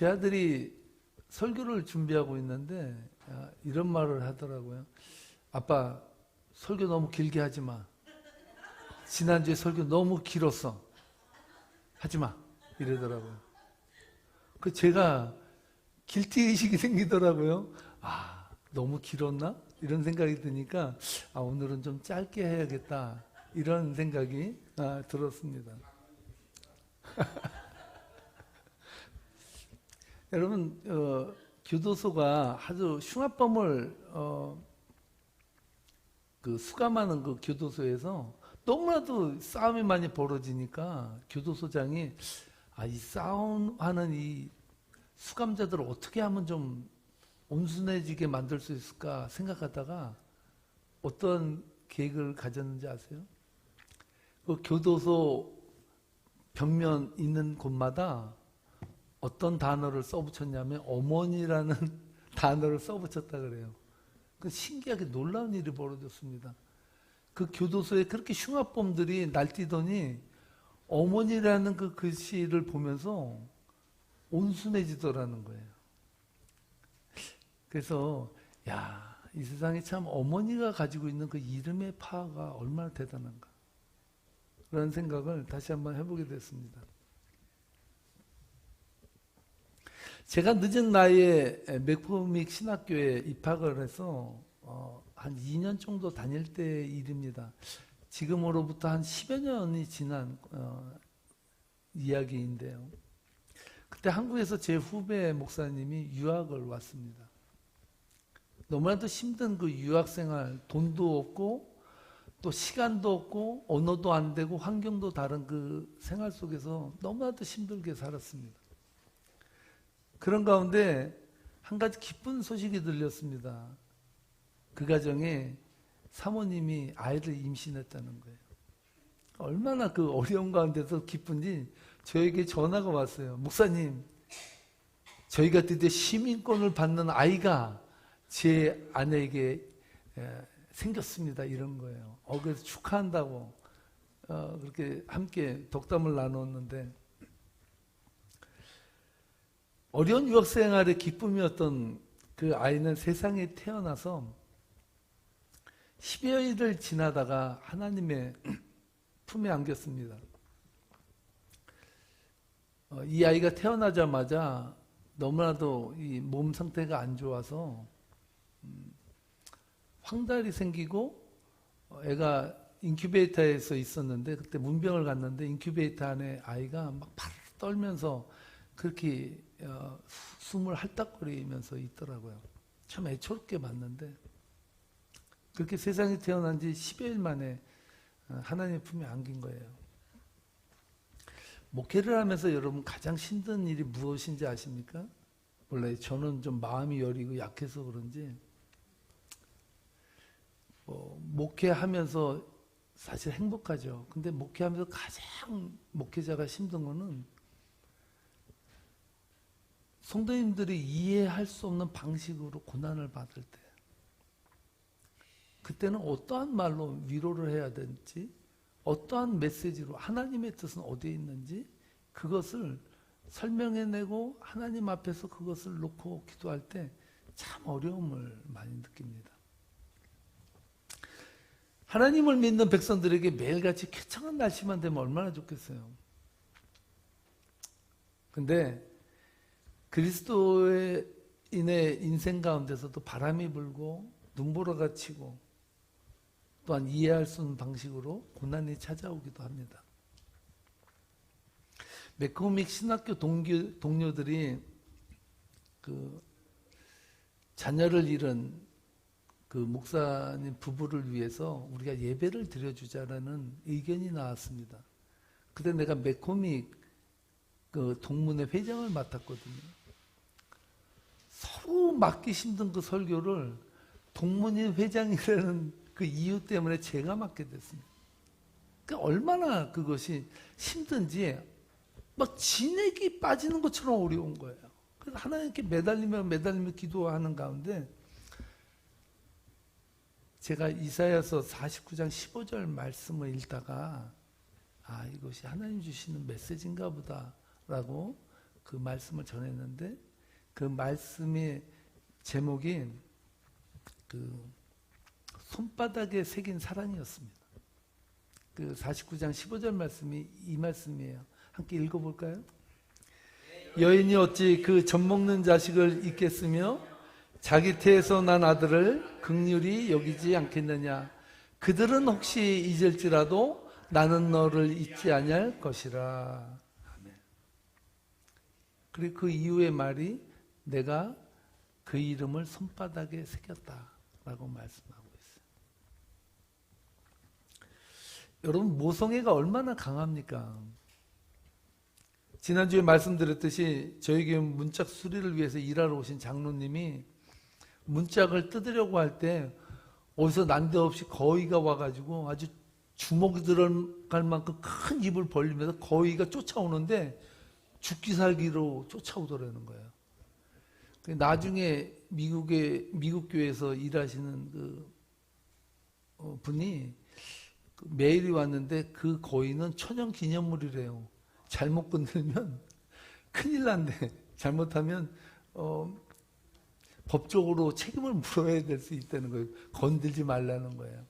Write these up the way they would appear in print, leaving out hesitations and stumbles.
제 아들이 설교를 준비하고 있는데 이런 말을 하더라고요. 아빠, 설교 너무 길게 하지 마. 지난주에 설교 너무 길었어. 하지 마. 이러더라고요. 그 제가 길티의식이 생기더라고요. 아, 너무 길었나? 이런 생각이 드니까 오늘은 좀 짧게 해야겠다. 이런 생각이 들었습니다. 여러분, 교도소가 아주 흉악범을 수감하는 그 교도소에서 너무나도 싸움이 많이 벌어지니까 교도소장이 이 싸움하는 이 수감자들을 어떻게 하면 좀 온순해지게 만들 수 있을까 생각하다가 어떤 계획을 가졌는지 아세요? 그 교도소 벽면 있는 곳마다 어떤 단어를 써붙였냐면 어머니라는 단어를 써붙였다 그래요. 그 신기하게 놀라운 일이 벌어졌습니다. 그 교도소에 그렇게 흉악범들이 날뛰더니 어머니라는 그 글씨를 보면서 온순해지더라는 거예요. 그래서 이 세상에 참 어머니가 가지고 있는 그 이름의 파워가 얼마나 대단한가 그런 생각을 다시 한번 해보게 됐습니다. 제가 늦은 나이에 맥포믹 신학교에 입학을 해서 한 2년 정도 다닐 때의 일입니다. 지금으로부터 한 10여 년이 지난 이야기인데요. 그때 한국에서 제 후배 목사님이 유학을 왔습니다. 너무나도 힘든 그 유학생활, 돈도 없고 또 시간도 없고 언어도 안 되고 환경도 다른 그 생활 속에서 너무나도 힘들게 살았습니다. 그런 가운데 한 가지 기쁜 소식이 들렸습니다. 그 가정에 사모님이 아이를 임신했다는 거예요. 얼마나 그 어려운 가운데서 기쁜지 저에게 전화가 왔어요. 목사님, 저희가 드디어 시민권을 받는 아이가 제 아내에게 생겼습니다. 이런 거예요. 그래서 축하한다고 그렇게 함께 덕담을 나눴는데 어려운 유학생활의 기쁨이었던 그 아이는 세상에 태어나서 10여일을 지나다가 하나님의 품에 안겼습니다. 이 아이가 태어나자마자 너무나도 이 몸 상태가 안 좋아서 황달이 생기고 애가 인큐베이터에서 있었는데 그때 문병을 갔는데 인큐베이터 안에 아이가 막 팔 떨면서 그렇게 숨을 할딱거리면서 있더라고요. 참 애처롭게 봤는데 그렇게 세상에 태어난 지 10여일 만에 하나님의 품에 안긴 거예요. 목회를 하면서 여러분 가장 힘든 일이 무엇인지 아십니까? 원래 저는 좀 마음이 여리고 약해서 그런지 목회하면서 사실 행복하죠. 근데 목회하면서 가장 목회자가 힘든 거는 성도님들이 이해할 수 없는 방식으로 고난을 받을 때 그때는 어떠한 말로 위로를 해야 될지 어떠한 메시지로 하나님의 뜻은 어디에 있는지 그것을 설명해내고 하나님 앞에서 그것을 놓고 기도할 때 참 어려움을 많이 느낍니다. 하나님을 믿는 백성들에게 매일같이 쾌청한 날씨만 되면 얼마나 좋겠어요. 근데 그리스도인의 인생 가운데서도 바람이 불고 눈보라가 치고 또한 이해할 수 없는 방식으로 고난이 찾아오기도 합니다. 맥코믹 신학교 동료들이 그 자녀를 잃은 그 목사님 부부를 위해서 우리가 예배를 드려주자라는 의견이 나왔습니다. 그때 내가 맥코믹 그 동문회 회장을 맡았거든요. 서로 맡기 힘든 그 설교를 동문회 회장이라는 그 이유 때문에 제가 맡게 됐습니다. 그러니까 얼마나 그것이 힘든지 막 진액이 빠지는 것처럼 어려운 거예요. 그래서 하나님께 매달리며 기도하는 가운데 제가 이사야서 49장 15절 말씀을 읽다가 이것이 하나님 주시는 메시지인가 보다라고 그 말씀을 전했는데 그 말씀의 제목이 그 손바닥에 새긴 사랑이었습니다. 그 49장 15절 말씀이 이 말씀이에요. 함께 읽어볼까요? 여인이 어찌 그 젖먹는 자식을 잊겠으며 자기 태에서 난 아들을 긍휼히 여기지 않겠느냐. 그들은 혹시 잊을지라도 나는 너를 잊지 아니할 것이라. 아멘. 그리고 그 이후의 말이 내가 그 이름을 손바닥에 새겼다라고 말씀하고 있어요. 여러분, 모성애가 얼마나 강합니까? 지난주에 말씀드렸듯이 저희 교회 문짝 수리를 위해서 일하러 오신 장로님이 문짝을 뜯으려고 할 때 어디서 난데없이 거위가 와가지고 아주 주먹이 들어갈 만큼 큰 입을 벌리면서 거위가 쫓아오는데 죽기 살기로 쫓아오더라는 거예요. 나중에 미국 교회에서 일하시는 그 분이 메일이 왔는데 그 거위는 천연 기념물이래요. 잘못 건들면 큰일 난대. 잘못하면 법적으로 책임을 물어야 될 수 있다는 거예요. 건들지 말라는 거예요.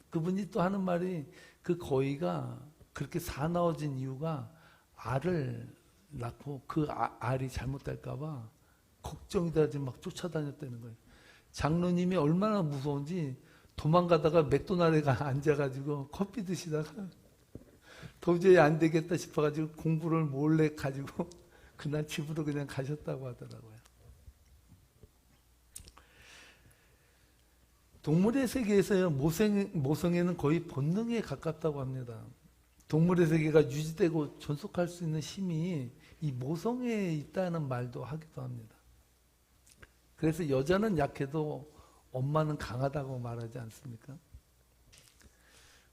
그분이 또 하는 말이 그 거위가 그렇게 사나워진 이유가 알을 낳고 그 알이 잘못될까 봐 걱정이 돼서 막 쫓아다녔다는 거예요. 장로님이 얼마나 무서운지 도망가다가 맥도날드에 앉아가지고 커피 드시다가 도저히 안 되겠다 싶어가지고 공부를 몰래 가지고 그날 집으로 그냥 가셨다고 하더라고요. 동물의 세계에서요, 모성애는 거의 본능에 가깝다고 합니다. 동물의 세계가 유지되고 존속할 수 있는 힘이 이 모성애에 있다는 말도 하기도 합니다. 그래서 여자는 약해도 엄마는 강하다고 말하지 않습니까?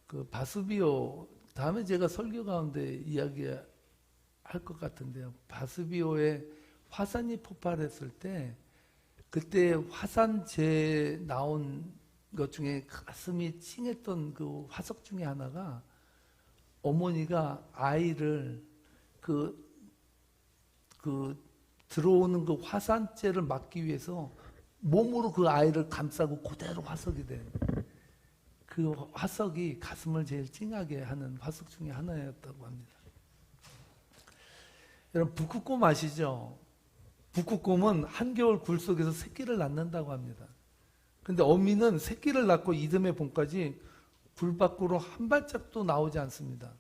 그 바스비오, 다음에 제가 설교 가운데 이야기할 것 같은데요. 바스비오에 화산이 폭발했을 때 그때 화산재 나온 것 중에 가슴이 찡했던 그 화석 중에 하나가 어머니가 아이를 그 들어오는 그 화산재를 막기 위해서 몸으로 그 아이를 감싸고 그대로 화석이 된 그 화석이 가슴을 제일 찡하게 하는 화석 중에 하나였다고 합니다. 여러분, 북극곰 아시죠? 북극곰은 한겨울 굴 속에서 새끼를 낳는다고 합니다. 근데 어미는 새끼를 낳고 이듬해 봄까지 굴 밖으로 한 발짝도 나오지 않습니다.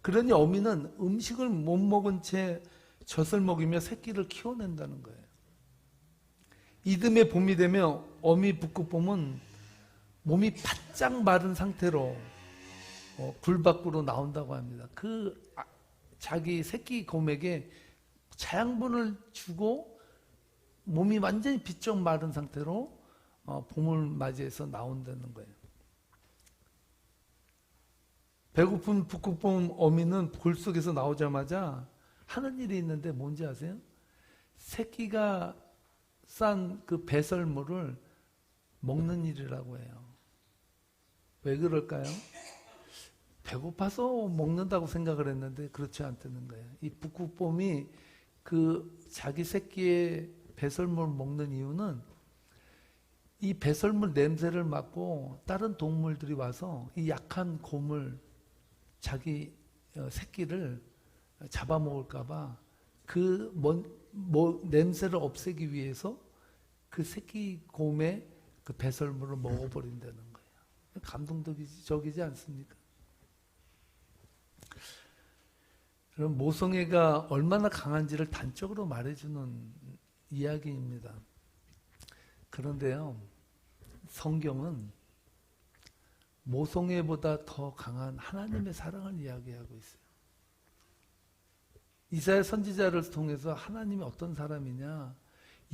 그러니 어미는 음식을 못 먹은 채 젖을 먹이며 새끼를 키워낸다는 거예요. 이듬해 봄이 되면 어미 북극곰은 몸이 바짝 마른 상태로 굴 밖으로 나온다고 합니다. 자기 새끼 곰에게 자양분을 주고 몸이 완전히 비쩍 마른 상태로 봄을 맞이해서 나온다는 거예요. 배고픈 북극곰 어미는 굴 속에서 나오자마자 하는 일이 있는데 뭔지 아세요? 새끼가 싼 그 배설물을 먹는 일이라고 해요. 왜 그럴까요? 배고파서 먹는다고 생각을 했는데 그렇지 않다는 거예요. 이 북극곰이 그 자기 새끼의 배설물을 먹는 이유는 이 배설물 냄새를 맡고 다른 동물들이 와서 이 약한 곰을 자기 새끼를 잡아먹을까봐 그 냄새를 없애기 위해서 그 새끼 곰의 그 배설물을 먹어버린다는 거예요. 감동적이지 않습니까? 그럼 모성애가 얼마나 강한지를 단적으로 말해주는 이야기입니다. 그런데요, 성경은 모성애보다 더 강한 하나님의 사랑을 이야기하고 있어요. 이사야 선지자를 통해서 하나님이 어떤 사람이냐,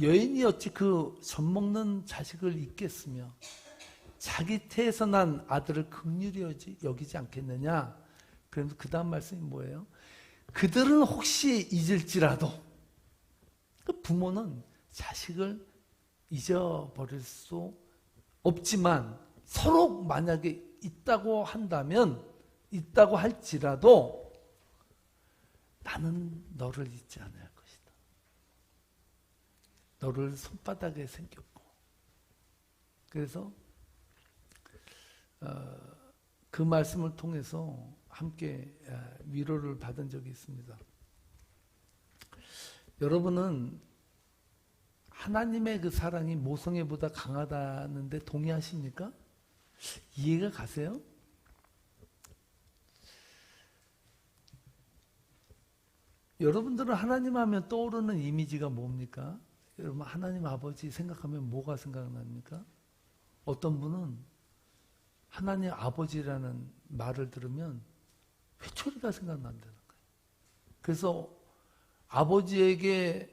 여인이 어찌 그 젖먹는 자식을 잊겠으며 자기 태에서 난 아들을 긍휼히 여기지 않겠느냐. 그러면서 그 다음 말씀이 뭐예요? 그들은 혹시 잊을지라도, 그 부모는 자식을 잊어버릴 수 없지만 서로 만약에 있다고 한다면, 있다고 할지라도 나는 너를 잊지 않을 것이다. 너를 손바닥에 생겼고. 그래서 그 말씀을 통해서 함께 위로를 받은 적이 있습니다. 여러분은 하나님의 그 사랑이 모성애보다 강하다는데 동의하십니까? 이해가 가세요? 여러분들은 하나님 하면 떠오르는 이미지가 뭡니까? 여러분 하나님 아버지 생각하면 뭐가 생각납니까? 어떤 분은 하나님 아버지라는 말을 들으면 회초리가 생각난다는 거예요. 그래서 아버지에게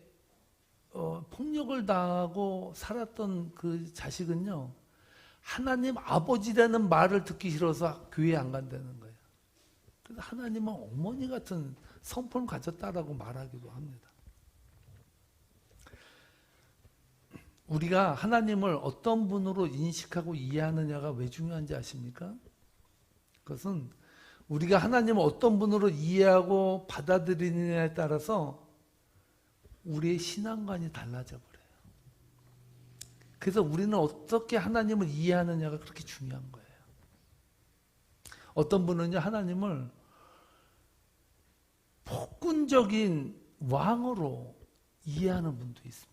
폭력을 당하고 살았던 그 자식은요, 하나님 아버지라는 말을 듣기 싫어서 교회에 안 간다는 거예요. 그래서 하나님은 어머니 같은 성품을 가졌다라고 말하기도 합니다. 우리가 하나님을 어떤 분으로 인식하고 이해하느냐가 왜 중요한지 아십니까? 그것은 우리가 하나님을 어떤 분으로 이해하고 받아들이느냐에 따라서 우리의 신앙관이 달라져 버려요. 그래서 우리는 어떻게 하나님을 이해하느냐가 그렇게 중요한 거예요. 어떤 분은요, 하나님을 폭군적인 왕으로 이해하는 분도 있습니다.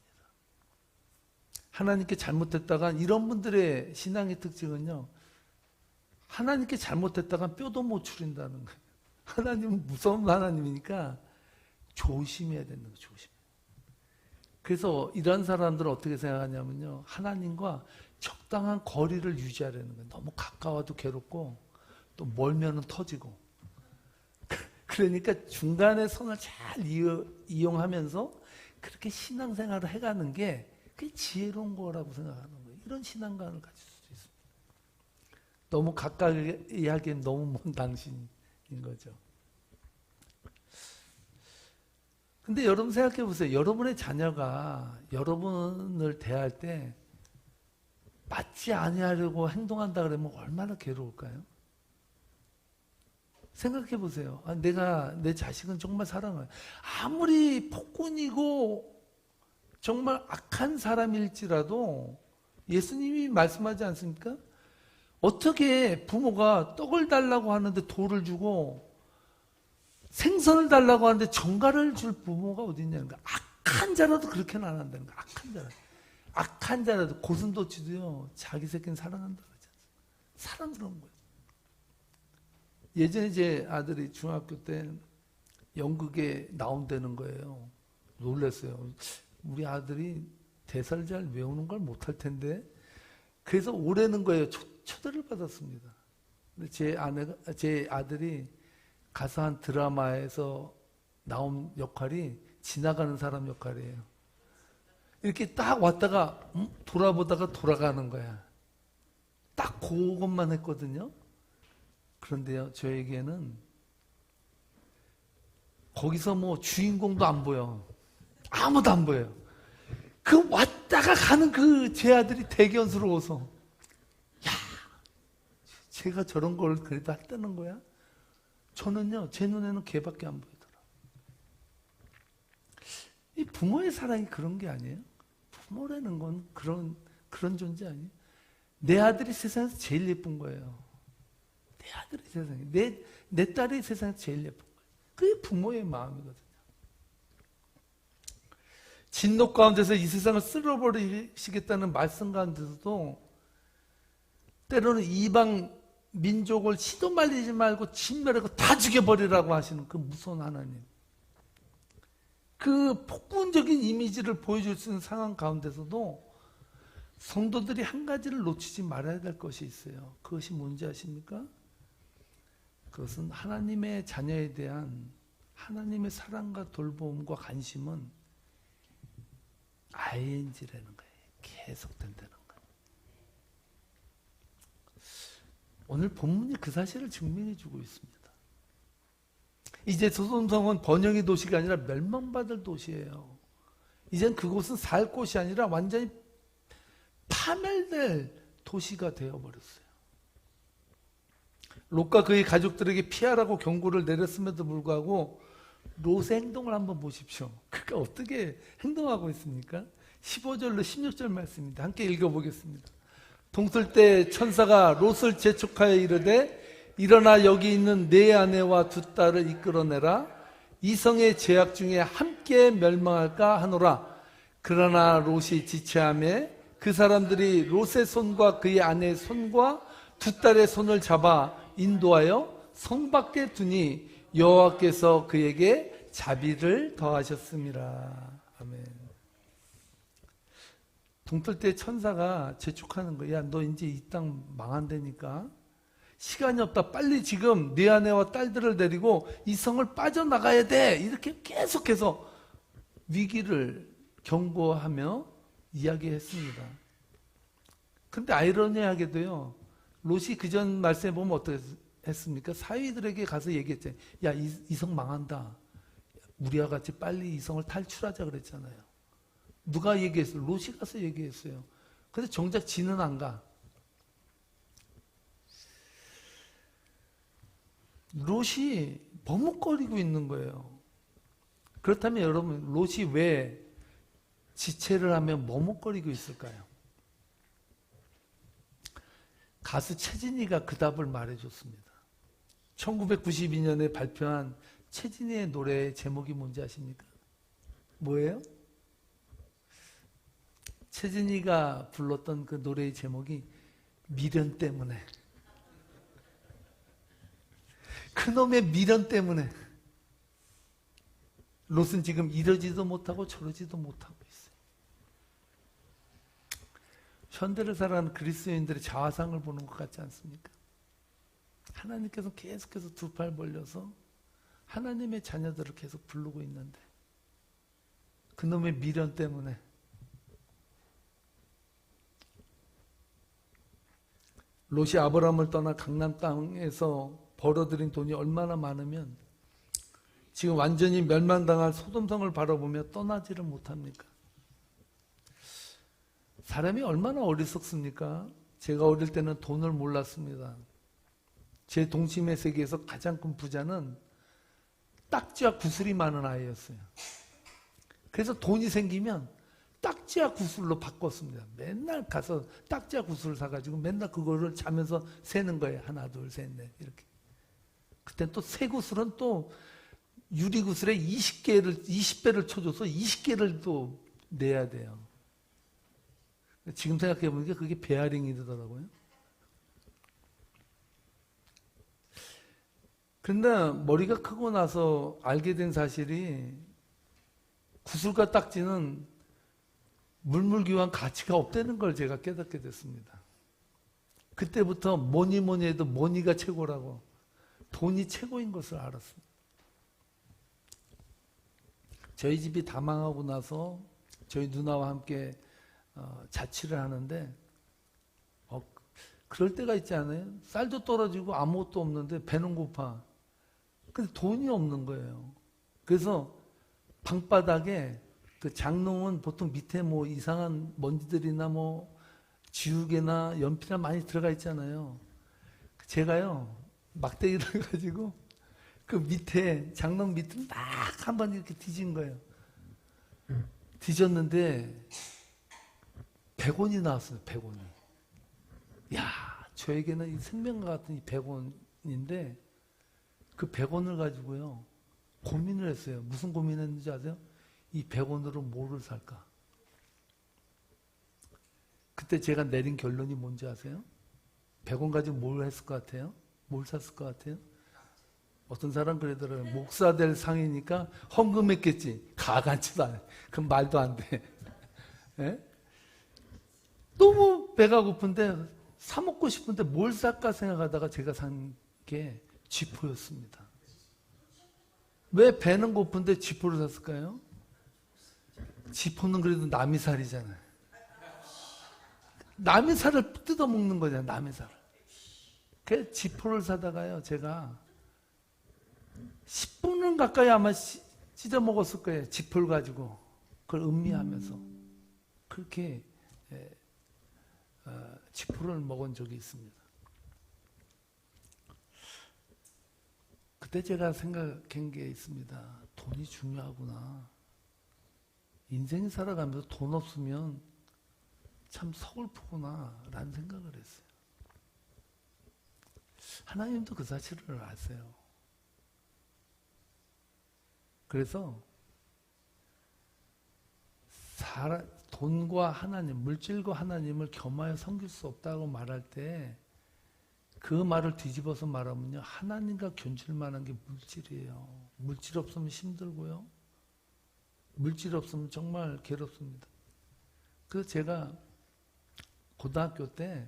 하나님께 잘못했다간 이런 분들의 신앙의 특징은요, 하나님께 잘못했다간 뼈도 못 추린다는 거예요. 하나님은 무서운 하나님이니까 조심해야 되는 거예요. 조심. 그래서 이런 사람들은 어떻게 생각하냐면요, 하나님과 적당한 거리를 유지하려는 거예요. 너무 가까워도 괴롭고 또 멀면은 터지고. 그러니까 중간에 선을 잘 이용하면서 그렇게 신앙생활을 해가는 게 그게 지혜로운 거라고 생각하는 거예요. 이런 신앙관을 가질 수도 있습니다. 너무 가까이 하기엔 너무 먼 당신인 거죠. 근데 여러분 생각해 보세요. 여러분의 자녀가 여러분을 대할 때 맞지 아니하려고 행동한다 그러면 얼마나 괴로울까요? 생각해 보세요. 내가 내 자식은 정말 사랑해요. 아무리 폭군이고 정말 악한 사람일지라도 예수님이 말씀하지 않습니까? 어떻게 부모가 떡을 달라고 하는데 돌을 주고 생선을 달라고 하는데 정갈을 줄 부모가 어디 있냐는 거야. 악한 자라도 그렇게는 안 한다는 거야. 악한 자라도. 악한 자라도 고슴도치도요, 자기 새끼는 사랑한다고 하지 않습니까? 사랑스러운 거예요. 예전에 제 아들이 중학교 때 연극에 나온다는 거예요. 놀랐어요. 우리 아들이 대사를 잘 외우는 걸 못할 텐데. 그래서 오라는 거예요. 초대를 받았습니다. 근데 제 아들이 가서 한 드라마에서 나온 역할이 지나가는 사람 역할이에요. 이렇게 딱 왔다가 돌아보다가 돌아가는 거야. 딱 그것만 했거든요. 그런데요, 저에게는 거기서 뭐 주인공도 안 보여. 아무도 안 보여요. 그 왔다가 가는 그 제 아들이 대견스러워서, 야, 제가 저런 걸 그래도 했다는 거야? 저는요, 제 눈에는 걔밖에 안 보이더라. 이 부모의 사랑이 그런 게 아니에요? 부모라는 건 그런 존재 아니에요? 내 아들이 세상에서 제일 예쁜 거예요. 내 아들이 세상에, 내 딸이 세상에서 제일 예쁜 거예요. 그게 부모의 마음이거든요. 진노 가운데서 이 세상을 쓸어버리시겠다는 말씀 가운데서도 때로는 이방 민족을 시도 말리지 말고 진멸하고 다 죽여버리라고 하시는 그 무서운 하나님. 그 폭군적인 이미지를 보여줄 수 있는 상황 가운데서도 성도들이 한 가지를 놓치지 말아야 될 것이 있어요. 그것이 뭔지 아십니까? 그것은 하나님의 자녀에 대한 하나님의 사랑과 돌봄과 관심은 ing라는 거예요. 계속된다는 거예요. 오늘 본문이 그 사실을 증명해 주고 있습니다. 이제 소돔성은 번영의 도시가 아니라 멸망받을 도시예요. 이젠 그곳은 살 곳이 아니라 완전히 파멸될 도시가 되어버렸어요. 롯과 그의 가족들에게 피하라고 경고를 내렸음에도 불구하고 롯의 행동을 한번 보십시오. 그가 어떻게 행동하고 있습니까? 15절로 16절 말씀입니다. 함께 읽어보겠습니다. 동틀 때 천사가 롯을 재촉하여 이르되 일어나 여기 있는 네 아내와 두 딸을 이끌어내라. 이성의 죄악 중에 함께 멸망할까 하노라. 그러나 롯이 지체하며 그 사람들이 롯의 손과 그의 아내의 손과 두 딸의 손을 잡아 인도하여 성 밖에 두니 여호와께서 그에게 자비를 더하셨습니다. 아멘. 동틀 때 천사가 재촉하는 거야. 너 이제 이 땅 망한다니까. 시간이 없다. 빨리 지금 네 아내와 딸들을 데리고 이 성을 빠져나가야 돼. 이렇게 계속해서 위기를 경고하며 이야기했습니다. 근데 아이러니하게도요. 롯이 그전 말씀에 보면 어떻게 했습니까? 사위들에게 가서 얘기했죠. 야, 이 성 망한다. 우리와 같이 빨리 이 성을 탈출하자 그랬잖아요. 누가 얘기했어요? 롯이 가서 얘기했어요. 근데 정작 지는 안 가. 롯이 머뭇거리고 있는 거예요. 그렇다면 여러분, 롯이 왜 지체를 하며 머뭇거리고 있을까요? 가수 최진희가 그 답을 말해줬습니다. 1992년에 발표한 최진희의 노래의 제목이 뭔지 아십니까? 뭐예요? 최진희가 불렀던 그 노래의 제목이 미련 때문에. 그놈의 미련 때문에 롯은 지금 이러지도 못하고 저러지도 못하고 있어요. 현대를 살아가는 그리스도인들의 자화상을 보는 것 같지 않습니까? 하나님께서 계속해서 두 팔 벌려서 하나님의 자녀들을 계속 부르고 있는데 그놈의 미련 때문에 롯이 아브라함을 떠나 강남 땅에서 벌어들인 돈이 얼마나 많으면 지금 완전히 멸망당할 소돔성을 바라보며 떠나지를 못합니까? 사람이 얼마나 어리석습니까? 제가 어릴 때는 돈을 몰랐습니다. 제 동심의 세계에서 가장 큰 부자는 딱지와 구슬이 많은 아이였어요. 그래서 돈이 생기면 딱지와 구슬로 바꿨습니다. 맨날 가서 딱지와 구슬을 사가지고 맨날 그거를 자면서 세는 거예요. 하나, 둘, 셋, 넷 이렇게. 그때 또 새 구슬은 또 유리 구슬에 20배를 쳐줘서 20개를 또 내야 돼요. 지금 생각해 보니까 그게 베어링이 되더라고요. 그런데 머리가 크고 나서 알게 된 사실이 구슬과 딱지는 물물교환 가치가 없다는 걸 제가 깨닫게 됐습니다. 그때부터 뭐니 해도 머니가 최고라고, 돈이 최고인 것을 알았습니다. 저희 집이 다 망하고 나서 저희 누나와 함께 자취를 하는데 그럴 때가 있지 않아요? 쌀도 떨어지고 아무것도 없는데 배는 고파. 근데 돈이 없는 거예요. 그래서 방바닥에 그 장롱은 보통 밑에 뭐 이상한 먼지들이나 뭐 지우개나 연필이나 많이 들어가 있잖아요. 제가요 막대기를 가지고 그 밑에 장롱 밑을 막 한번 이렇게 뒤진 거예요. 뒤졌는데 100원이 나왔어요. 100원이. 야, 저에게는 이 생명과 같은 이 100원인데 그 100원을 가지고요 고민을 했어요. 무슨 고민했는지 아세요? 이 100원으로 뭐를 살까? 그때 제가 내린 결론이 뭔지 아세요? 100원 가지고 뭘 했을 것 같아요? 뭘 샀을 것 같아요? 어떤 사람 그러더라고요. 목사 될 상이니까 헌금했겠지. 가간치도 안 해. 그럼 말도 안 돼. 예? 너무 배가 고픈데 사 먹고 싶은데 뭘 살까 생각하다가 제가 산 게 쥐포였습니다. 왜 배는 고픈데 쥐포를 샀을까요? 쥐포는 그래도 남의 살이잖아요. 남의 살을 뜯어먹는 거잖아요. 남의 살을. 그래서 쥐포를 사다가요. 제가 10분은 가까이 아마 찢어 먹었을 거예요. 쥐포를 가지고. 그걸 음미하면서. 그렇게 쥐포를 먹은 적이 있습니다. 그때 제가 생각한 게 있습니다. 돈이 중요하구나. 인생 살아가면서 돈 없으면 참 서글프구나 라는 생각을 했어요. 하나님도 그 사실을 아세요. 그래서 돈과 하나님, 물질과 하나님을 겸하여 섬길 수 없다고 말할 때 그 말을 뒤집어서 말하면요, 하나님과 견줄 만한 게 물질이에요. 물질 없으면 힘들고요, 물질 없으면 정말 괴롭습니다. 그래서 제가 고등학교 때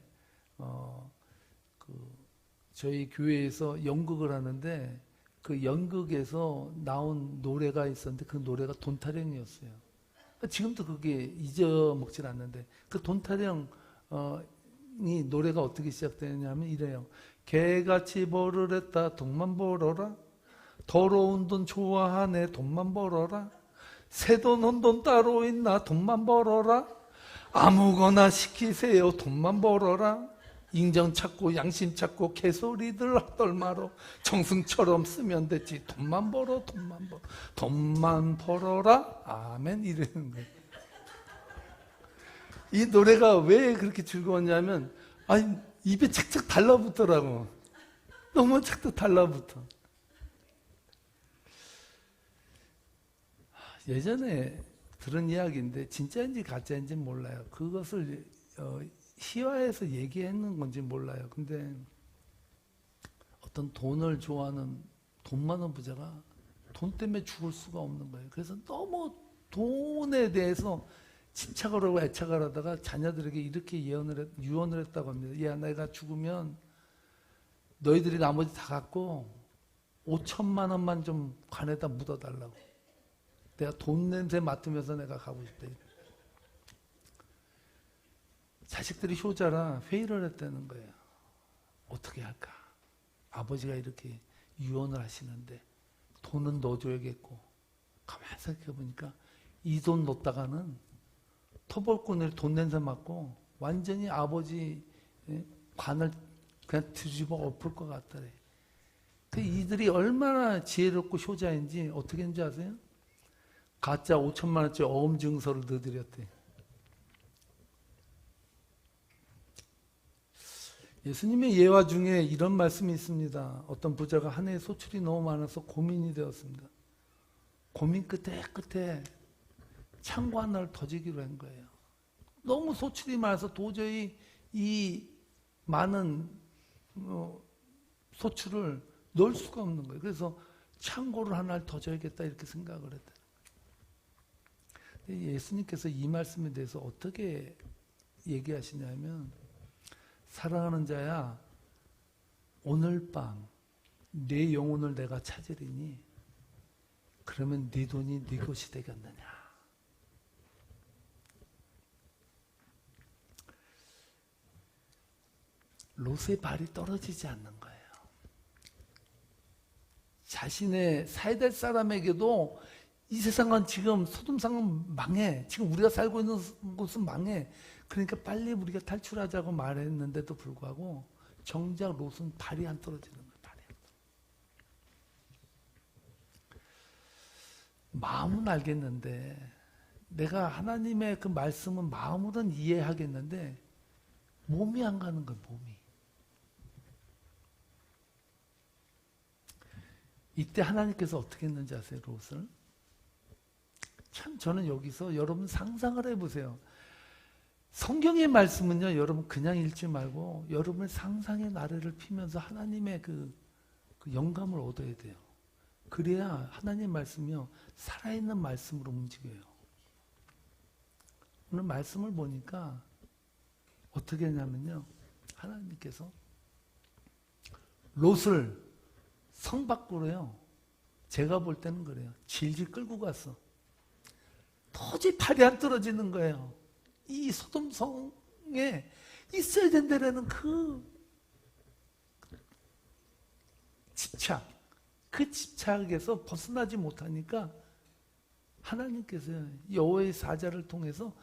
저희 교회에서 연극을 하는데 그 연극에서 나온 노래가 있었는데 그 노래가 돈타령이었어요. 지금도 그게 잊어먹질 않는데 그 돈타령이 노래가 어떻게 시작되냐면 이래요. 개같이 벌을 했다 돈만 벌어라. 더러운 돈 좋아하네 돈만 벌어라. 새돈 헌돈 따로 있나 돈만 벌어라. 아무거나 시키세요 돈만 벌어라. 인정 찾고 양심 찾고 개소리들 떨마로 정승처럼 쓰면 되지. 돈만 벌어 돈만 벌어 돈만 벌어라. 아멘. 이러는 거예요. 이 노래가 왜 그렇게 즐거웠냐면 아니 입에 착착 달라붙더라고. 너무 착착 달라붙어. 예전에 들은 이야기인데 진짜인지 가짜인지 몰라요. 그것을 희화해서 얘기했는 건지 몰라요. 근데 어떤 돈을 좋아하는 돈 많은 부자가 돈 때문에 죽을 수가 없는 거예요. 그래서 너무 돈에 대해서 집착을 하고 애착을 하다가 자녀들에게 이렇게 유언을 했다고 합니다. 야, 내가 죽으면 너희들이 나머지 다 갖고 5천만 원만 좀 관에다 묻어달라고. 내가 돈 냄새 맡으면서 내가 가고 싶다. 자식들이 효자라 회의를 했다는 거예요. 어떻게 할까? 아버지가 이렇게 유언을 하시는데 돈은 넣어줘야겠고, 가만히 생각해보니까 이 돈 넣었다가는 터벌꾼을 돈 냄새 맡고 완전히 아버지 관을 그냥 뒤집어 엎을 것 같더래. 이들이 얼마나 지혜롭고 효자인지 어떻게 했는지 아세요? 가짜 5천만 원짜리 어음 증서를 넣어드렸대. 예수님의 예화 중에 이런 말씀이 있습니다. 어떤 부자가 한 해에 소출이 너무 많아서 고민이 되었습니다. 고민 끝에 창고 하나를 더 지기로 한 거예요. 너무 소출이 많아서 도저히 이 많은 소출을 넣을 수가 없는 거예요. 그래서 창고를 하나를 더 져야겠다 이렇게 생각을 했다. 예수님께서 이 말씀에 대해서 어떻게 얘기하시냐면, 사랑하는 자야, 오늘 밤 내 영혼을 내가 찾으리니 그러면 네 돈이 네 것이 되겠느냐. 롯의 발이 떨어지지 않는 거예요. 자신의 사야 될 사람에게도 이 세상은 지금 소돔상은 망해. 지금 우리가 살고 있는 곳은 망해. 그러니까 빨리 우리가 탈출하자고 말했는데도 불구하고 정작 롯은 발이 안 떨어지는 거예요. 발이 안 떨어져. 마음은 알겠는데, 내가 하나님의 그 말씀은 마음으로는 이해하겠는데 몸이 안 가는 거예요. 몸이. 이때 하나님께서 어떻게 했는지 아세요? 롯을? 참 저는 여기서 여러분 상상을 해보세요. 성경의 말씀은요, 여러분 그냥 읽지 말고 여러분의 상상의 나래를 피면서 하나님의 그 영감을 얻어야 돼요. 그래야 하나님 말씀이요, 살아있는 말씀으로 움직여요. 오늘 말씀을 보니까 어떻게 했냐면요, 하나님께서 롯을 성 밖으로요, 제가 볼 때는 그래요, 질질 끌고 갔어. 도저히 발이 안 떨어지는 거예요. 이 소돔성에 있어야 된다라는 그 집착, 그 집착에서 벗어나지 못하니까 하나님께서 여호와의 사자를 통해서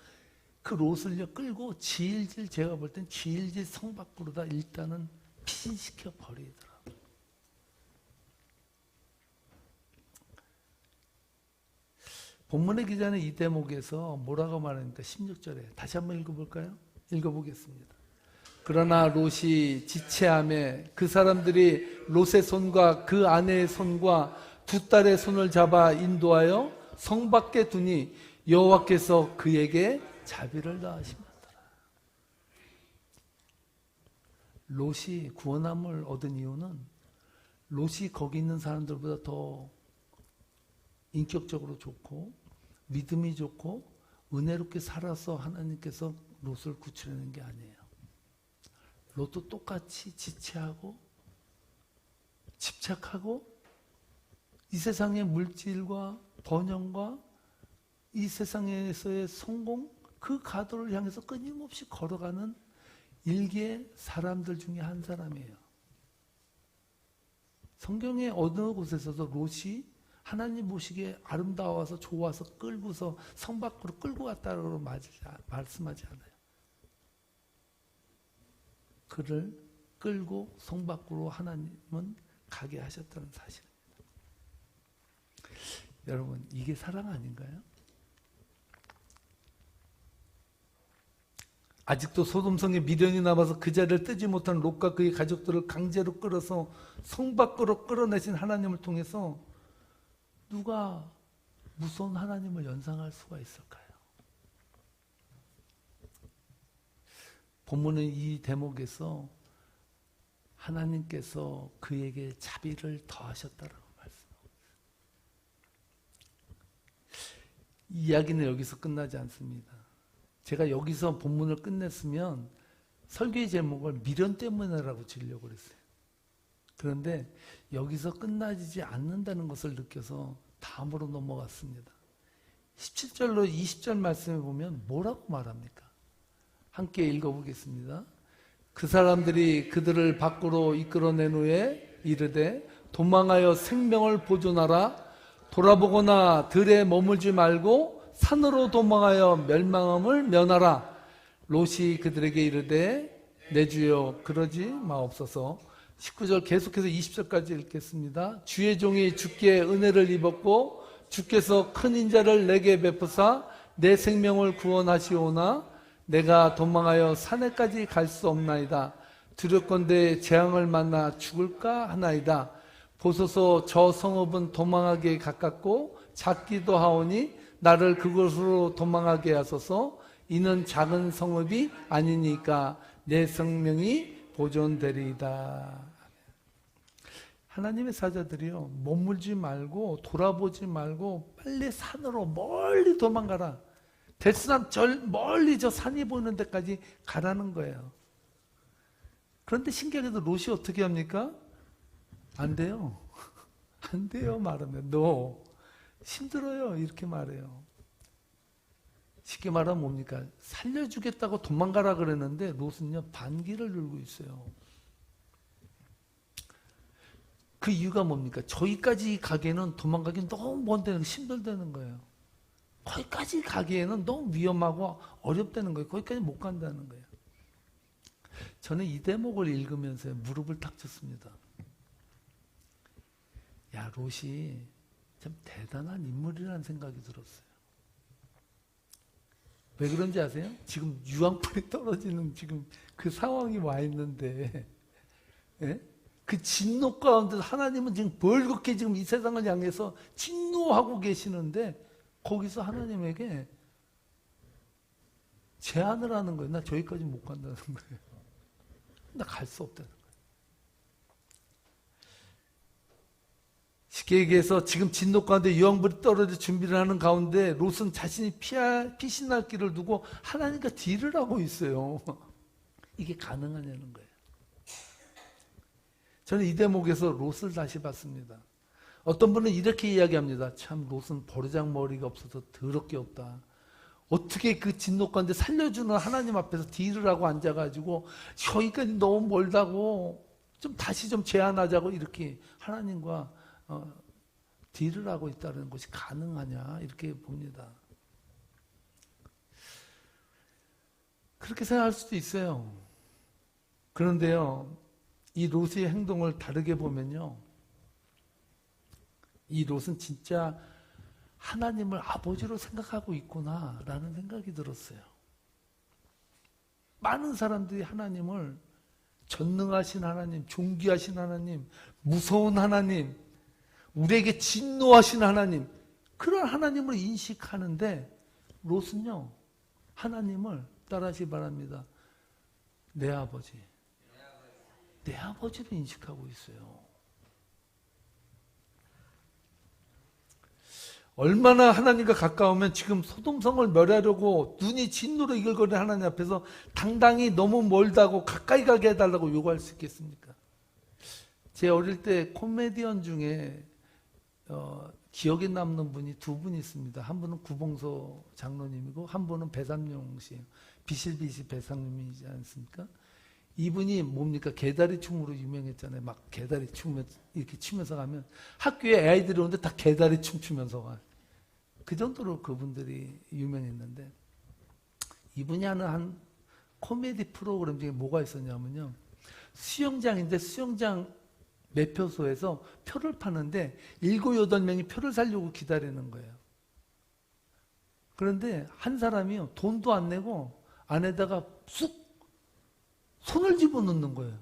그 롯을 끌고 질질, 제가 볼 땐 질질 성 밖으로다 일단은 피신시켜 버리더라고요. 본문의 기자는 이 대목에서 뭐라고 말하니까 16절에 다시 한번 읽어볼까요? 읽어보겠습니다. 그러나 롯이 지체함에 그 사람들이 롯의 손과 그 아내의 손과 두 딸의 손을 잡아 인도하여 성 밖에 두니 여호와께서 그에게 자비를 더하십니다. 롯이 구원함을 얻은 이유는 롯이 거기 있는 사람들보다 더 인격적으로 좋고 믿음이 좋고 은혜롭게 살아서 하나님께서 롯을 구출하는 게 아니에요. 롯도 똑같이 지체하고 집착하고 이 세상의 물질과 번영과 이 세상에서의 성공, 그 가도를 향해서 끊임없이 걸어가는 일개의 사람들 중에 한 사람이에요. 성경의 어느 곳에서도 롯이 하나님 보시기에 아름다워서 좋아서 끌고서 성 밖으로 끌고 왔다고 말씀하지 않아요. 그를 끌고 성 밖으로 하나님은 가게 하셨다는 사실입니다. 여러분, 이게 사랑 아닌가요? 아직도 소돔성에 미련이 남아서 그 자리를 뜨지 못한 롯과 그의 가족들을 강제로 끌어서 성 밖으로 끌어내신 하나님을 통해서 누가 무서운 하나님을 연상할 수가 있을까요? 본문은 이 대목에서 하나님께서 그에게 자비를 더하셨다라고 말씀하고 있어요. 이야기는 여기서 끝나지 않습니다. 제가 여기서 본문을 끝냈으면 설교의 제목을 미련 때문에라고 지으려고 그랬어요. 그런데 여기서 끝나지 않는다는 것을 느껴서 다음으로 넘어갔습니다. 17절로 20절 말씀에 보면 뭐라고 말합니까? 함께 읽어보겠습니다. 그 사람들이 그들을 밖으로 이끌어낸 후에 이르되 도망하여 생명을 보존하라. 돌아보거나 들에 머물지 말고 산으로 도망하여 멸망함을 면하라. 롯이 그들에게 이르되 내 주여 그러지 마옵소서. 19절 계속해서 20절까지 읽겠습니다. 주의 종이 주께 은혜를 입었고 주께서 큰 인자를 내게 베푸사 내 생명을 구원하시오나 내가 도망하여 산에까지 갈 수 없나이다. 두렵건대 재앙을 만나 죽을까 하나이다. 보소서 저 성읍은 도망하기에 가깝고 작기도 하오니 나를 그곳으로 도망하게 하소서. 이는 작은 성읍이 아니니까 내 생명이 보존되리이다. 하나님의 사자들이요, 머물지 말고 돌아보지 말고 빨리 산으로 멀리 도망가라. 데스남 멀리 저 산이 보이는 데까지 가라는 거예요. 그런데 신기하게도 롯이 어떻게 합니까? 안 돼요. 안 돼요 말하면. 너 힘들어요 이렇게 말해요. 쉽게 말하면 뭡니까? 살려주겠다고 도망가라 그랬는데 롯은요 반기를 들고 있어요. 그 이유가 뭡니까? 저기까지 가기에는 도망가기 너무 먼데 힘들다는 거예요. 거기까지 가기에는 너무 위험하고 어렵다는 거예요. 거기까지 못 간다는 거예요. 저는 이 대목을 읽으면서 무릎을 탁 쳤습니다. 야, 롯이 참 대단한 인물이라는 생각이 들었어요. 왜 그런지 아세요? 지금 유황불이 떨어지는 지금 그 상황이 와 있는데, 예? 그 진노 가운데 하나님은 지금 벌겋게 지금 이 세상을 향해서 진노하고 계시는데, 거기서 하나님에게 제안을 하는 거예요. 나 저기까지 못 간다는 거예요. 나 갈 수 없다는 거예요. 쉽게 얘기해서 지금 진노 가운데 유황불이 떨어져 준비를 하는 가운데 롯은 자신이 피신할 길을 두고 하나님과 딜을 하고 있어요. 이게 가능하냐는 거예요. 저는 이 대목에서 롯을 다시 봤습니다. 어떤 분은 이렇게 이야기합니다. 참 롯은 버르장머리가 없어서 더럽게 없다. 어떻게 그 진노 가운데 살려주는 하나님 앞에서 딜을 하고 앉아가지고 저기까지 너무 멀다고 좀 다시 좀 제안하자고 이렇게 하나님과 딜을 하고 있다는 것이 가능하냐 이렇게 봅니다. 그렇게 생각할 수도 있어요. 그런데요, 이 롯의 행동을 다르게 보면요, 이 롯은 진짜 하나님을 아버지로 생각하고 있구나라는 생각이 들었어요. 많은 사람들이 하나님을 전능하신 하나님, 존귀하신 하나님, 무서운 하나님, 우리에게 진노하신 하나님, 그런 하나님을 인식하는데 롯은요, 하나님을 따라하시기 바랍니다. 내 아버지. 내 아버지를 인식하고 있어요. 얼마나 하나님과 가까우면 지금 소돔성을 멸하려고 눈이 진노로 이글거리는 하나님 앞에서 당당히 너무 멀다고 가까이 가게 해달라고 요구할 수 있겠습니까? 제 어릴 때 코미디언 중에 기억에 남는 분이 두 분 있습니다. 한 분은 구봉서 장로님이고 한 분은 배상용 씨예요. 비실비실 배상님이지 않습니까? 이분이 뭡니까? 개다리춤으로 유명했잖아요. 막 개다리춤 이렇게 추면서 가면 학교에 아이들이 오는데 다 개다리춤 추면서 가. 그 정도로 그분들이 유명했는데 이분이 하는 한 코미디 프로그램 중에 뭐가 있었냐면요. 수영장인데 수영장 매표소에서 표를 파는데 7, 8명이 표를 사려고 기다리는 거예요. 그런데 한 사람이요. 돈도 안 내고 안에다가 쑥 손을 집어넣는 거예요.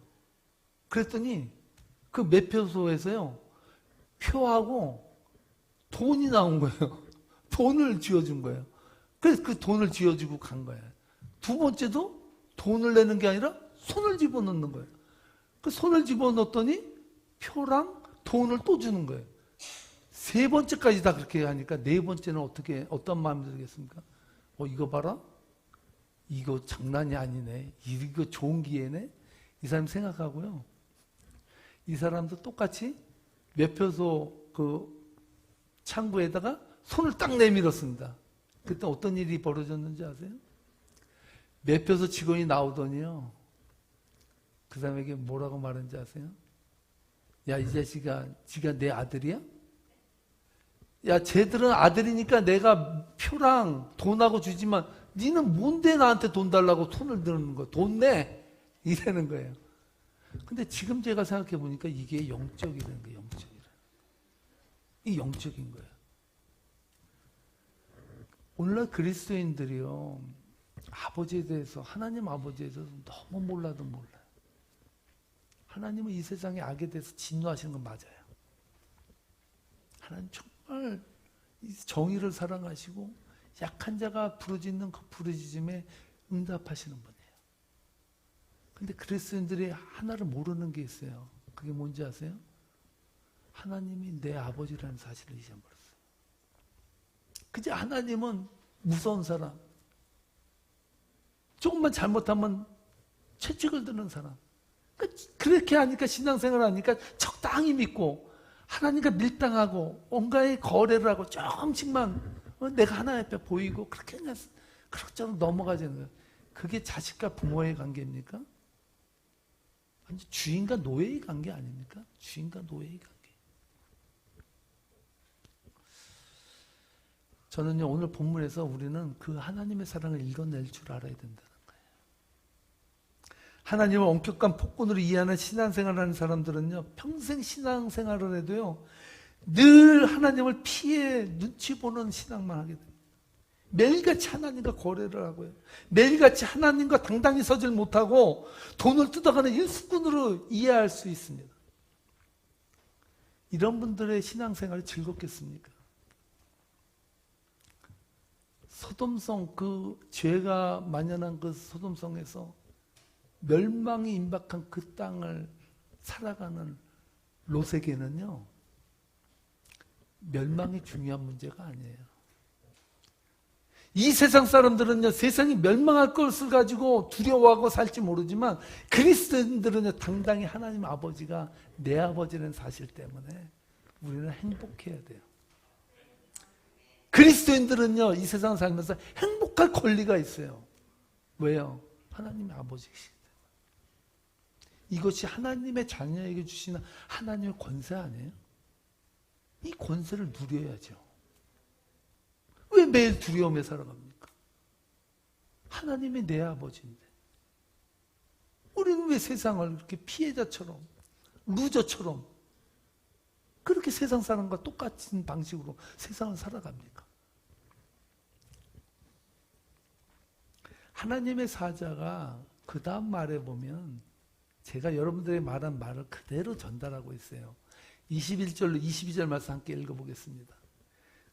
그랬더니 그 매표소에서요. 표하고 돈이 나온 거예요. 돈을 쥐어준 거예요. 그래서 그 돈을 쥐어주고 간 거예요. 두 번째도 돈을 내는 게 아니라 손을 집어넣는 거예요. 그 손을 집어넣었더니 표랑 돈을 또 주는 거예요. 세 번째까지 다 그렇게 하니까 네 번째는 어떤 마음이 들겠습니까? 이거 봐라. 이거 장난이 아니네. 이거 좋은 기회네. 이 사람 생각하고요. 이 사람도 똑같이 매표소 그 창구에다가 손을 딱 내밀었습니다. 그때 어떤 일이 벌어졌는지 아세요? 매표소 직원이 나오더니요. 그 사람에게 뭐라고 말했는지 아세요? 야, 이 자식아, 지가 내 아들이야? 야, 쟤들은 아들이니까 내가 표랑 돈하고 주지만 니는 뭔데 나한테 돈 달라고 손을 드는 거야? 돈 내! 이러는 거예요. 근데 지금 제가 생각해 보니까 이게 영적이라는 거예요. 이 영적인 거예요. 오늘날 그리스도인들이요. 아버지에 대해서, 하나님 아버지에 대해서 너무 몰라도 몰라요. 하나님은 이 세상의 악에 대해서 진노하시는 건 맞아요. 하나님 정말 정의를 사랑하시고 약한 자가 부르짖는 그 부르짖음에 응답하시는 분이에요. 근데 그리스도인들이 하나를 모르는 게 있어요. 그게 뭔지 아세요? 하나님이 내 아버지라는 사실을 잊어버렸어요. 그저 하나님은 무서운 사람, 조금만 잘못하면 채찍을 드는 사람. 그렇게 하니까 신앙생활을 하니까 적당히 믿고 하나님과 밀당하고 온갖의 거래를 하고 조금씩만 내가 하나님 앞에 보이고 그렇게 그냥 그럭저럭 넘어가자는 거예요. 그게 자식과 부모의 관계입니까? 완전 주인과 노예의 관계 아닙니까? 주인과 노예의 관계. 저는요, 오늘 본문에서 우리는 그 하나님의 사랑을 읽어낼 줄 알아야 된다는 거예요. 하나님을 엄격한 폭군으로 이해하는 신앙생활을 하는 사람들은요, 평생 신앙생활을 해도요, 늘 하나님을 피해 눈치 보는 신앙만 하게 됩니다. 매일같이 하나님과 거래를 하고요. 매일같이 하나님과 당당히 서질 못하고 돈을 뜯어가는 일수꾼으로 이해할 수 있습니다. 이런 분들의 신앙생활이 즐겁겠습니까? 소돔성, 그 죄가 만연한 그 소돔성에서 멸망이 임박한 그 땅을 살아가는 롯에게는요, 멸망이 중요한 문제가 아니에요. 이 세상 사람들은요, 세상이 멸망할 것을 가지고 두려워하고 살지 모르지만 그리스도인들은요, 당당히 하나님 아버지가 내 아버지라는 사실 때문에 우리는 행복해야 돼요. 그리스도인들은요, 이 세상 살면서 행복할 권리가 있어요. 왜요? 하나님의 아버지이시기 때문에. 이것이 하나님의 자녀에게 주시는 하나님의 권세 아니에요? 이 권세를 누려야죠. 왜 매일 두려움에 살아갑니까? 하나님이 내 아버지인데. 우리는 왜 세상을 이렇게 피해자처럼, 루저처럼 그렇게 세상 사람과 똑같은 방식으로 세상을 살아갑니까? 하나님의 사자가 그 다음 말에 보면 제가 여러분들의 말한 말을 그대로 전달하고 있어요. 21절로 22절 말씀 함께 읽어보겠습니다.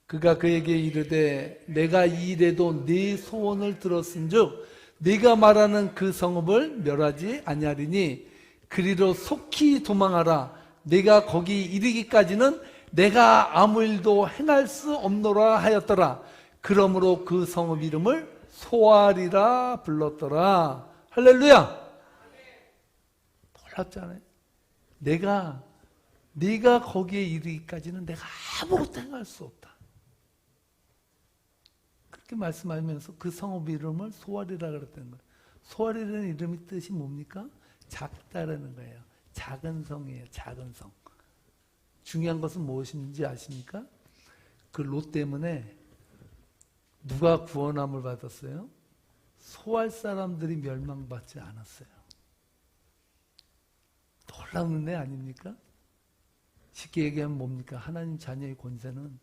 그가 그에게 이르되 내가 이 일에도 네 소원을 들었은즉 네가 말하는 그 성읍을 멸하지 아니하리니 그리로 속히 도망하라. 네가 거기 이르기까지는 내가 아무 일도 행할 수 없노라 하였더라. 그러므로 그 성읍 이름을 소알이라 불렀더라. 할렐루야. 놀랍잖아요. 네가 거기에 이르기까지는 내가 아무것도 행할 수 없다. 그렇게 말씀하면서 그 성읍 이름을 소알이라 그랬다는 거예요. 소알이라는 이름의 뜻이 뭡니까? 작다라는 거예요. 작은 성이에요. 작은 성. 중요한 것은 무엇인지 아십니까? 그 롯 때문에 누가 구원함을 받았어요? 소알 사람들이 멸망받지 않았어요. 놀라운 은혜 아닙니까? 쉽게 얘기하면 뭡니까? 하나님 자녀의 권세는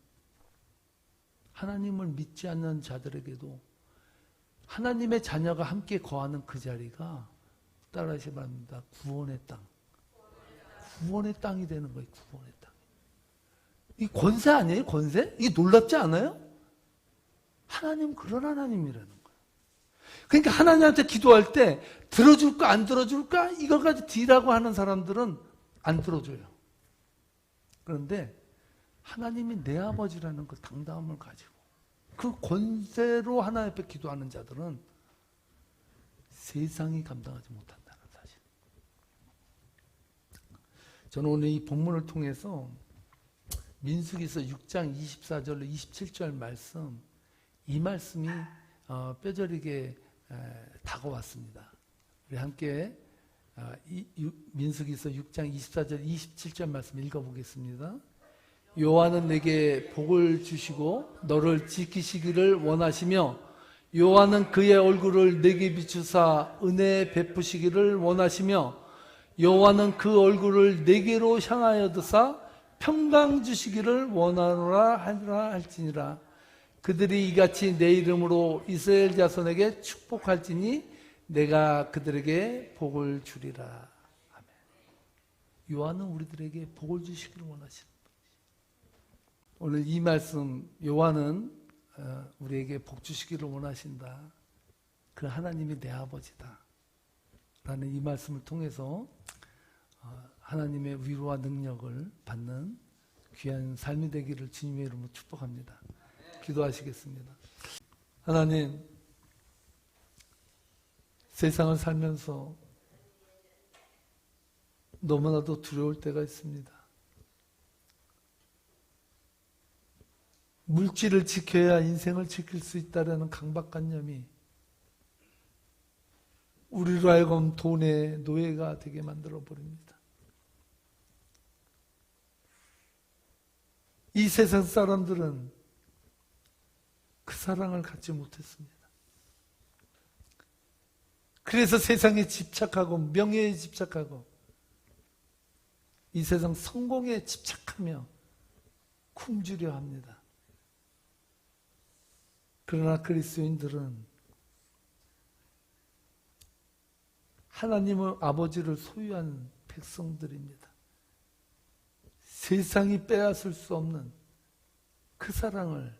하나님을 믿지 않는 자들에게도 하나님의 자녀가 함께 거하는 그 자리가 따라하시 바랍니다. 구원의 땅. 구원의 땅이 되는 거예요. 구원의 땅. 이 권세 아니에요? 권세? 이게 놀랍지 않아요? 하나님 그런 하나님이라는 거예요. 그러니까 하나님한테 기도할 때 들어줄까 안 들어줄까 이걸 가지고 딜하고 하는 사람들은 안 들어줘요. 그런데 하나님이 내 아버지라는 그 당당함을 가지고 그 권세로 하나님 앞에 기도하는 자들은 세상이 감당하지 못한다는 사실. 저는 오늘 이 본문을 통해서 민수기서 6장 24절로 27절 말씀, 이 말씀이 뼈저리게 다가왔습니다. 우리 함께 민수기서 6장 24절 27절 말씀 읽어보겠습니다. 여호와는 내게 복을 주시고 너를 지키시기를 원하시며 여호와는 그의 얼굴을 내게 비추사 은혜 베푸시기를 원하시며 여호와는 그 얼굴을 내게로 향하여 드사 평강 주시기를 원하노라 하라 할지니라. 그들이 이같이 내 이름으로 이스라엘 자손에게 축복할지니 내가 그들에게 복을 주리라. 아멘. 요한은 우리들에게 복을 주시기를 원하시는 분이시죠. 오늘 이 말씀 요한은 우리에게 복 주시기를 원하신다. 그 하나님이 내 아버지다 라는 이 말씀을 통해서 하나님의 위로와 능력을 받는 귀한 삶이 되기를 주님의 이름으로 축복합니다. 기도하시겠습니다. 하나님, 세상을 살면서 너무나도 두려울 때가 있습니다. 물질을 지켜야 인생을 지킬 수 있다는 강박관념이 우리로 하여금 돈의 노예가 되게 만들어 버립니다. 이 세상 사람들은 그 사랑을 갖지 못했습니다. 그래서 세상에 집착하고 명예에 집착하고 이 세상 성공에 집착하며 굶주려 합니다. 그러나 그리스도인들은 하나님의 아버지를 소유한 백성들입니다. 세상이 빼앗을 수 없는 그 사랑을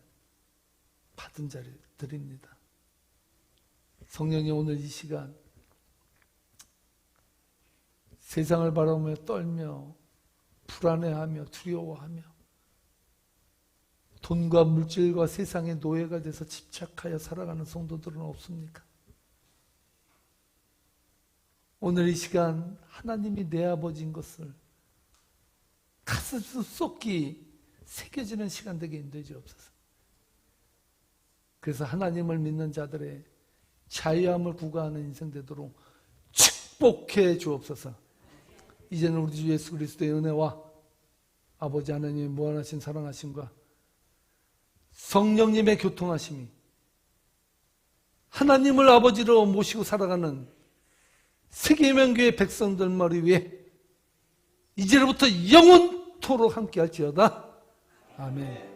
받은 자들입니다. 성령이 오늘 이 시간 세상을 바라보며 떨며 불안해하며 두려워하며 돈과 물질과 세상의 노예가 돼서 집착하여 살아가는 성도들은 없습니까? 오늘 이 시간 하나님이 내 아버지인 것을 가슴 쏙이 새겨지는 시간 되게 인도해 주옵소서. 그래서 하나님을 믿는 자들의 자유함을 구가하는 인생 되도록 축복해 주옵소서. 이제는 우리 주 예수 그리스도의 은혜와 아버지 하나님의 무한하신 사랑하심과 성령님의 교통하심이 하나님을 아버지로 모시고 살아가는 세계명교회 백성들 머리 위에 이제로부터 영원토록 함께할지어다. 아멘.